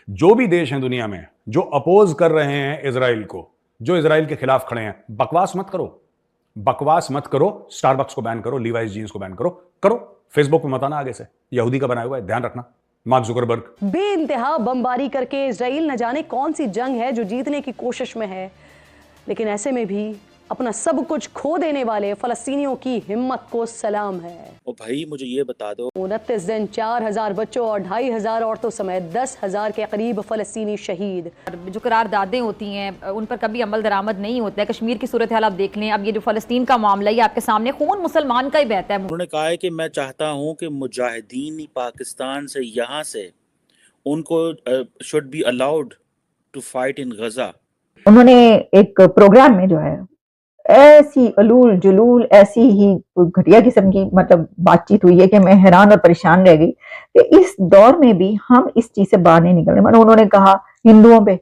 جو بھی دیش ہیں دنیا میں جو اپوز کر رہے ہیں اسرائیل کو, جو اسرائیل کے خلاف کھڑے ہیں, بکواس مت کرو. اسٹار بکس کو بین کرو, لیوائز جینز کو بین کرو. فیس بک پہ مت آنا آگے سے, یہودی کا بنایا ہوا ہے, دھیان رکھنا. مارک زکربرگ بے انتہا بمباری کر کے اسرائیل نہ جانے کون سی جنگ ہے جو جیتنے کی کوشش میں ہے, لیکن ایسے میں بھی اپنا سب کچھ کھو دینے والے فلسطینیوں کی ہمت کو سلام ہے. او بھائی مجھے یہ بتا دو, 29 دن 4000 بچوں اور 2500 عورتوں سمیت 10,000 کے قریب فلسطینی شہید. جو قراردادیں ہوتی ہیں ان پر کبھی عمل درآمد نہیں ہوتا ہے. کشمیر کی صورتحال آپ دیکھ لیں, اب یہ جو فلسطین کا معاملہ ہے آپ کے سامنے, خون مسلمان کا ہی بہتا ہے. انہوں نے کہا ہے کہ میں چاہتا ہوں کہ مجاہدین پاکستان سے یہاں سے ان کو should be allowed to fight in Gaza. انہوں نے ایک پروگرام میں جو ہے ایسی علول جلول ایسی ہی گھٹیا قسم کی مطلب بات چیت ہوئی ہے کہ میں حیران اور پریشان رہ گئی کہ اس دور میں بھی ہم اس چیز سے باہر نہیں نکل رہے. مطلب انہوں نے کہا ہندوؤں پہ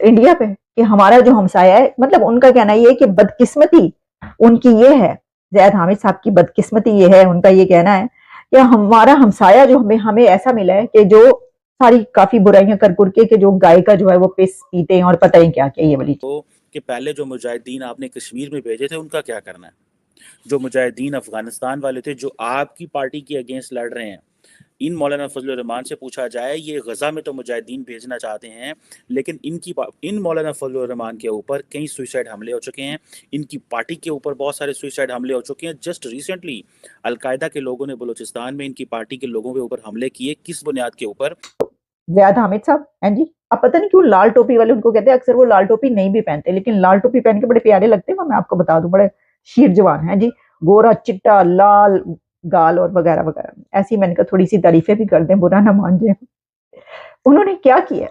انڈیا پہ کہ ہمارا جو ہمسایہ ہے, مطلب ان کا کہنا یہ ہے کہ بدقسمتی ان کی یہ ہے, زید حامد صاحب کی بدقسمتی یہ ہے, ان کا یہ کہنا ہے کہ ہمارا ہمسایہ جو ہمیں ایسا ملا ہے کہ جو ساری کافی برائیاں کر کے جو گائے کا جو ہے وہ پس پیتے ہیں اور پتہ ہی کیا یہ والی تو کہ پہلے جو مجاہدین آپ نے کشمیر میں بھیجے تھے ان کا کیا کرنا ہے, جو مجاہدین افغانستان والے تھے جو آپ کی پارٹی کے اگینسٹ لڑ رہے ہیں, ان مولانا فضل الرحمان سے پوچھا جائے, یہ غزہ میں تو مجاہدین بھیجنا چاہتے ہیں لیکن ان مولانا فضل الرحمان کے اوپر کئی سوئسائڈ حملے ہو چکے ہیں, ان کی پارٹی کے اوپر بہت سارے سوئسائڈ حملے ہو چکے ہیں. جسٹ ریسنٹلی القاعدہ کے لوگوں نے بلوچستان میں ان کی پارٹی کے لوگوں کے اوپر حملے کیے. کس بنیاد کے اوپر؟ زیاد حامد صاحب ہیں جی, اب پتہ نہیں کیوں لال ٹوپی والے ان کو کہتے ہیں, اکثر وہ لال ٹوپی نہیں بھی پہنتے لیکن لال ٹوپی پہن کے بڑے پیارے لگتے ہیں. میں آپ کو بتا دوں بڑے شیر جوان ہیں جی, گورا چٹا لال گال اور وغیرہ وغیرہ. ایسی میں نے کہا تھوڑی سی تعریفیں بھی کر دیں, برا نہ مان جائیں. انہوں نے کیا کیا,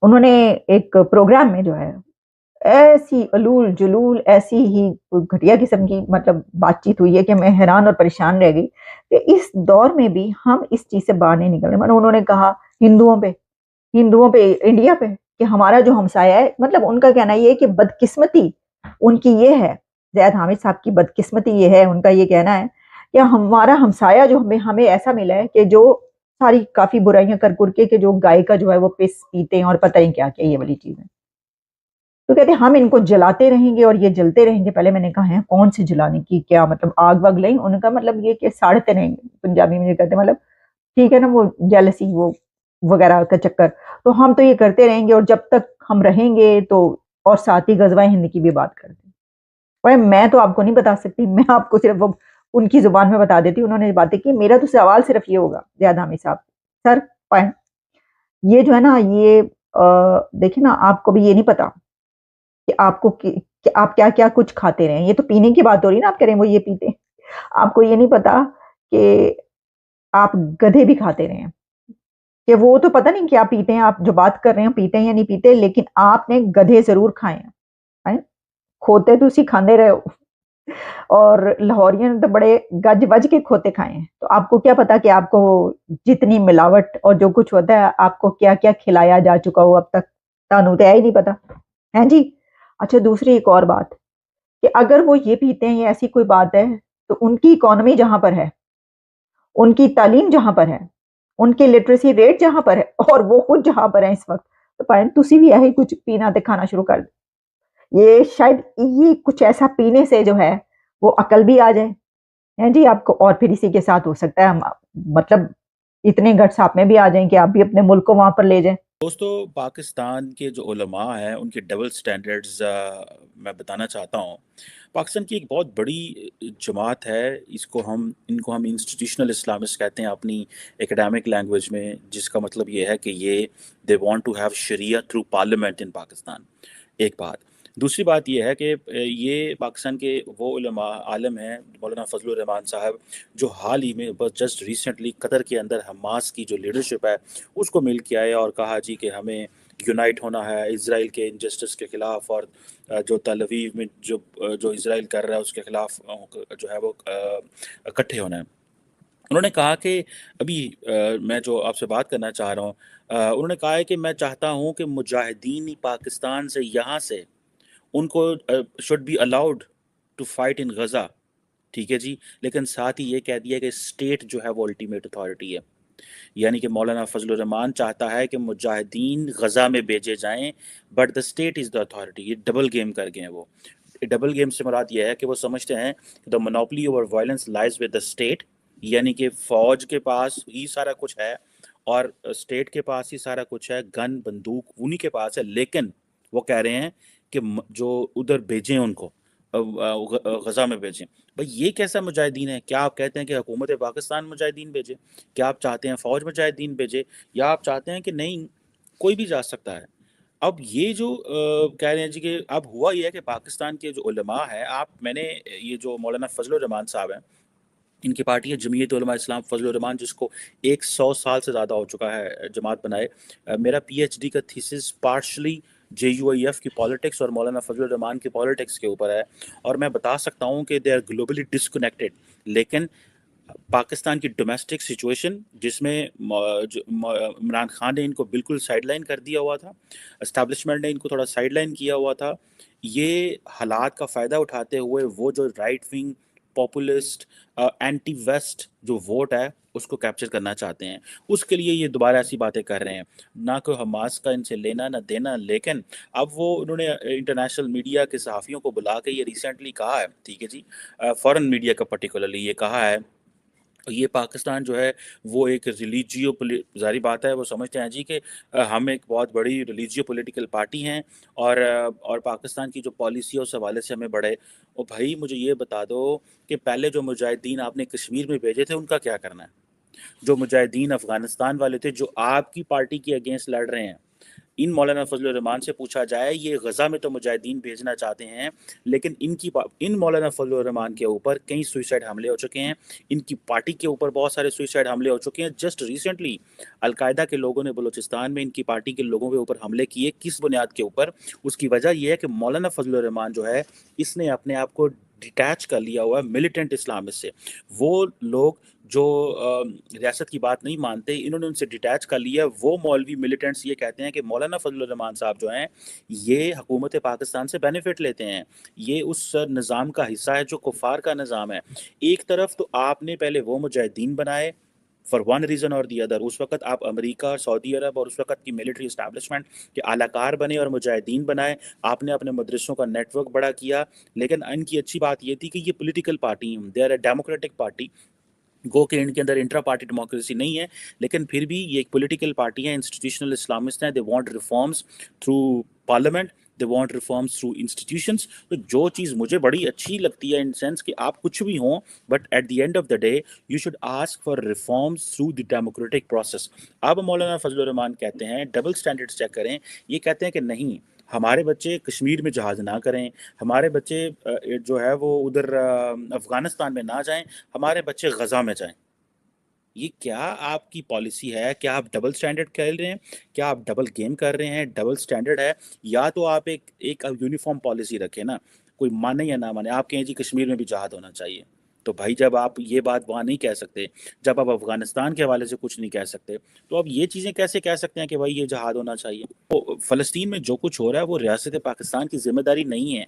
انہوں نے ایک پروگرام میں جو ہے ایسی علول جلول ایسی ہی گھٹیا قسم کی مطلب بات چیت ہوئی ہے کہ میں حیران اور پریشان رہ گئی کہ اس دور میں بھی ہم اس چیز سے باہر نہیں نکل رہے. مطلب انہوں نے کہا ہندوؤں پہ انڈیا پہ کہ ہمارا جو ہمسایہ ہے, مطلب ان کا کہنا یہ ہے کہ بدقسمتی ان کی یہ ہے, زید حامد صاحب کی بدقسمتی یہ ہے, ان کا یہ کہنا ہے کہ ہمارا ہمسایہ جو ہمیں ایسا ملا ہے کہ جو ساری کافی برائیاں کر کے جو گائے کا جو ہے وہ پس پیتے ہیں اور پتہ ہی کیا یہ والی چیزیں. تو کہتے ہیں ہم ان کو جلاتے رہیں گے اور یہ جلتے رہیں گے. پہلے میں نے کہا ہے کون سے جلانے کی کیا مطلب, آگ وگ لیں, ان کا مطلب یہ کہ ساڑھتے رہیں گے, پنجابی میں کہتے ہیں مطلب ٹھیک ہے نا, وہ جیلسی وہ وغیرہ کا چکر. تو ہم تو یہ کرتے رہیں گے اور جب تک ہم رہیں گے تو, اور ساتھ ہی غزوہ ہند کی بھی بات کرتے ہیں. میں تو آپ کو نہیں بتا سکتی, میں آپ کو صرف وہ ان کی زبان میں بتا دیتی. انہوں نے باتیں کی. میرا تو سوال صرف یہ ہوگا زیاد حامد صاحب, سر فائن یہ جو ہے نا یہ دیکھیں نا, آپ کو بھی یہ نہیں پتا کہ آپ کیا کیا کچھ کھاتے رہے ہیں. یہ تو پینے کی بات ہو رہی ہے نا, آپ کہہ رہے ہیں وہ یہ پیتے ہیں. آپ کو یہ نہیں پتا کہ آپ گدھے بھی کھاتے رہے ہیں, کہ وہ تو پتہ نہیں کیا پیتے ہیں, آپ جو بات کر رہے ہیں پیتے ہیں یا نہیں پیتے, لیکن آپ نے گدھے ضرور کھائے ہیں. کھوتے تو اسی کھاندے رہے ہو, اور لاہوریوں نے تو بڑے گج بج کے کھوتے کھائے ہیں. تو آپ کو کیا پتا کہ آپ کو جتنی ملاوٹ اور جو کچھ ہوتا ہے آپ کو کیا کیا کھلایا جا چکا ہو اب تک, تانوں تو ہے ہی نہیں پتا ہے جی. اچھا دوسری ایک اور بات کہ اگر وہ یہ پیتے ہیں, یہ ایسی کوئی بات ہے, تو ان کی اکانومی جہاں پر ہے, ان کی تعلیم جہاں پر ہے, ان کے لٹریسی ریٹ جہاں پر ہے, اور وہ خود جہاں پر ہیں اس وقت, تو پائیں تسی بھی یہی کچھ پینا تے کھانا شروع کر دیں. یہ شاید یہ کچھ ایسا پینے سے جو ہے وہ عقل بھی آ جائے ہیں جی آپ کو, اور پھر اسی کے ساتھ ہو سکتا ہے مطلب اتنے گٹس آپ میں بھی آ جائیں کہ آپ بھی اپنے ملک کو وہاں پر لے جائیں. دوستو پاکستان کے جو علماء ہیں ان کے ڈبل سٹینڈرڈز میں بتانا چاہتا ہوں. پاکستان کی ایک بہت بڑی جماعت ہے, ان کو ہم انسٹیٹیوشنل اسلامسٹ کہتے ہیں اپنی ایکڈیمک لینگویج میں, جس کا مطلب یہ ہے کہ یہ they want to have sharia through parliament in Pakistan. ایک بات. دوسری بات یہ ہے کہ یہ پاکستان کے وہ علماء عالم ہیں, مولانا فضل الرحمان صاحب, جو حال ہی میں بس جسٹ ریسنٹلی قطر کے اندر حماس کی جو لیڈرشپ ہے اس کو مل کے آئے اور کہا جی کہ ہمیں یونائٹ ہونا ہے اسرائیل کے انجسٹس کے خلاف, اور جو تل اویو میں جو اسرائیل کر رہا ہے اس کے خلاف جو ہے وہ اکٹھے ہونا ہے. انہوں نے کہا کہ ابھی میں جو آپ سے بات کرنا چاہ رہا ہوں, انہوں نے کہا ہے کہ میں چاہتا ہوں کہ مجاہدین پاکستان سے یہاں سے ان کو should be allowed to fight in Gaza. ٹھیک ہے جی, لیکن ساتھ ہی یہ کہہ دیا کہ اسٹیٹ جو ہے وہ الٹیمیٹ اتھارٹی ہے. یعنی کہ مولانا فضل الرحمان چاہتا ہے کہ مجاہدین غزہ میں بھیجے جائیں، but the state is the authority. یہ ڈبل گیم کر گئے ہیں وہ. ڈبل گیم سے مراد یہ ہے کہ وہ سمجھتے ہیں the monopoly over violence lies with the state, یعنی کہ فوج کے پاس ہی سارا کچھ ہے اور اسٹیٹ کے پاس ہی سارا کچھ ہے، گن بندوق انہی کے پاس ہے، لیکن وہ کہہ رہے ہیں کہ جو ادھر بھیجیں ان کو غزہ میں بھیجیں. بھائی یہ کیسا مجاہدین ہے؟ کیا آپ کہتے ہیں کہ حکومت پاکستان مجاہدین بھیجے؟ کیا آپ چاہتے ہیں فوج مجاہدین بھیجے؟ یا آپ چاہتے ہیں کہ نہیں کوئی بھی جا سکتا ہے؟ اب یہ جو کہہ رہے ہیں جی کہ اب ہوا یہ ہے کہ پاکستان کے جو علماء ہیں، میں نے یہ جو مولانا فضل الرحمان صاحب ہیں، ان کی پارٹی ہے جمعیت علماء اسلام فضل الرحمان، جس کو 100 سال سے زیادہ ہو چکا ہے جماعت بنائے. میرا پی ایچ ڈی کا تھیسس پارشلی JUIF کی پالیٹکس اور مولانا فضل الرحمان کی پالیٹکس کے اوپر ہے، اور میں بتا سکتا ہوں کہ دے آر گلوبلی ڈسکنیکٹڈ. لیکن پاکستان کی ڈومیسٹک سچویشن جس میں عمران خان نے ان کو بالکل سائڈ لائن کر دیا ہوا تھا، اسٹیبلشمنٹ نے ان کو تھوڑا سائڈ لائن کیا ہوا تھا، یہ حالات کا فائدہ اٹھاتے ہوئے وہ جو right wing populist anti west جو ووٹ ہے اس کو کیپچر کرنا چاہتے ہیں. اس کے لیے یہ دوبارہ ایسی باتیں کر رہے ہیں. نہ کوئی حماس کا ان سے لینا نہ دینا، لیکن اب انہوں نے انٹرنیشنل میڈیا کے صحافیوں کو بلا کے یہ ریسنٹلی کہا ہے، ٹھیک ہے جی، فورن میڈیا کا پرٹیکولرلی یہ کہا ہے، یہ پاکستان جو ہے وہ ایک ظاہری بات ہے، وہ سمجھتے ہیں جی کہ ہم ایک بہت بڑی ریلیجیو پولیٹیکل پارٹی ہیں اور پاکستان کی جو پالیسی ہے اس حوالے سے ہمیں بڑے. اور بھائی مجھے یہ بتا دو کہ پہلے جو مجاہدین آپ نے کشمیر میں بھیجے تھے ان کا کیا کرنا ہے؟ جو مجاہدین افغانستان والے تھے جو آپ کی پارٹی کے اگینسٹ لڑ رہے ہیں، ان مولانا فضل الرحمان سے پوچھا جائے، یہ غزہ میں تو مجاہدین بھیجنا چاہتے ہیں، لیکن ان مولانا فضل الرحمان کے اوپر کئی سوئسائڈ حملے ہو چکے ہیں، ان کی پارٹی کے اوپر بہت سارے سوئسائڈ حملے ہو چکے ہیں. جسٹ ریسنٹلی القاعدہ کے لوگوں نے بلوچستان میں ان کی پارٹی کے لوگوں کے اوپر حملے کیے. کس بنیاد کے اوپر؟ اس کی وجہ یہ ہے کہ مولانا فضل الرحمان جو ہے اس نے اپنے آپ کو ڈیٹیچ کر لیا ہوا ہے ملیٹنٹ اسلامسٹ سے. وہ لوگ جو ریاست کی بات نہیں مانتے، انہوں نے ان سے ڈیٹیچ کر لیا. وہ مولوی ملیٹنٹس یہ کہتے ہیں کہ مولانا فضل الرحمان صاحب جو ہیں یہ حکومت پاکستان سے بینیفٹ لیتے ہیں، یہ اس نظام کا حصہ ہے جو کفار کا نظام ہے. ایک طرف تو آپ نے پہلے وہ مجاہدین بنائے فار ون ریزن اور دی ادر، اس وقت آپ امریکہ اور سعودی عرب اور اس وقت کی ملٹری اسٹیبلشمنٹ کے اعلی کار بنے اور مجاہدین بنائے، آپ نے اپنے مدرسوں کا نیٹ ورک بڑا کیا. لیکن ان کی اچھی بات یہ تھی کہ یہ پولیٹیکل پارٹی ہیں، they are a democratic party, گو کہ ان کے اندر انٹرا پارٹی ڈیموکریسی نہیں ہے، لیکن پھر بھی یہ ایک پولیٹیکل پارٹی ہے، انسٹیٹیوشنل اسلامسٹ ہیں. They want reforms through parliament, they want reforms through institutions. تو جو چیز مجھے بڑی اچھی لگتی ہے ان سینس کہ آپ کچھ بھی ہوں، but at the end of the day you should ask for reforms through the democratic process. اب مولانا فضل الرحمان کہتے ہیں ڈبل سٹینڈرڈز چیک کریں، یہ کہتے ہیں کہ نہیں، ہمارے بچے کشمیر میں جہاد نہ کریں، ہمارے بچے جو ہے وہ ادھر افغانستان میں نہ جائیں، ہمارے بچے غزہ میں جائیں. یہ کیا آپ کی پالیسی ہے؟ کیا آپ ڈبل سٹینڈرڈ کھیل رہے ہیں؟ کیا آپ ڈبل گیم کر رہے ہیں؟ ڈبل سٹینڈرڈ ہے. یا تو آپ ایک یونیفارم پالیسی رکھیں نا، کوئی مانے یا نہ مانے. آپ کہیں جی کشمیر میں بھی جہاد ہونا چاہیے، تو بھائی جب آپ یہ بات وہاں نہیں کہہ سکتے، جب آپ افغانستان کے حوالے سے کچھ نہیں کہہ سکتے، تو آپ یہ چیزیں کیسے کہہ سکتے ہیں کہ بھائی یہ جہاد ہونا چاہیے؟ فلسطین میں جو کچھ ہو رہا ہے وہ ریاست پاکستان کی ذمہ داری نہیں ہے.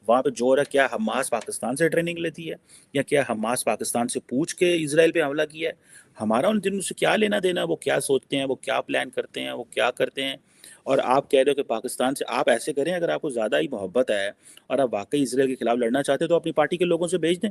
وہاں پہ جو ہو رہا ہے، کیا حماس پاکستان سے ٹریننگ لیتی ہے، یا کیا حماس پاکستان سے پوچھ کے اسرائیل پہ حملہ کیا ہے؟ ہمارا ان دنوں سے کیا لینا دینا؟ وہ کیا سوچتے ہیں، وہ کیا پلان کرتے ہیں، وہ کیا کرتے ہیں؟ اور آپ کہہ رہے ہو کہ پاکستان سے آپ ایسے کریں، اگر آپ کو زیادہ ہی محبت ہے اور آپ واقعی اسرائیل کے خلاف لڑنا چاہتے ہیں تو اپنی پارٹی کے لوگوں سے بھیج دیں.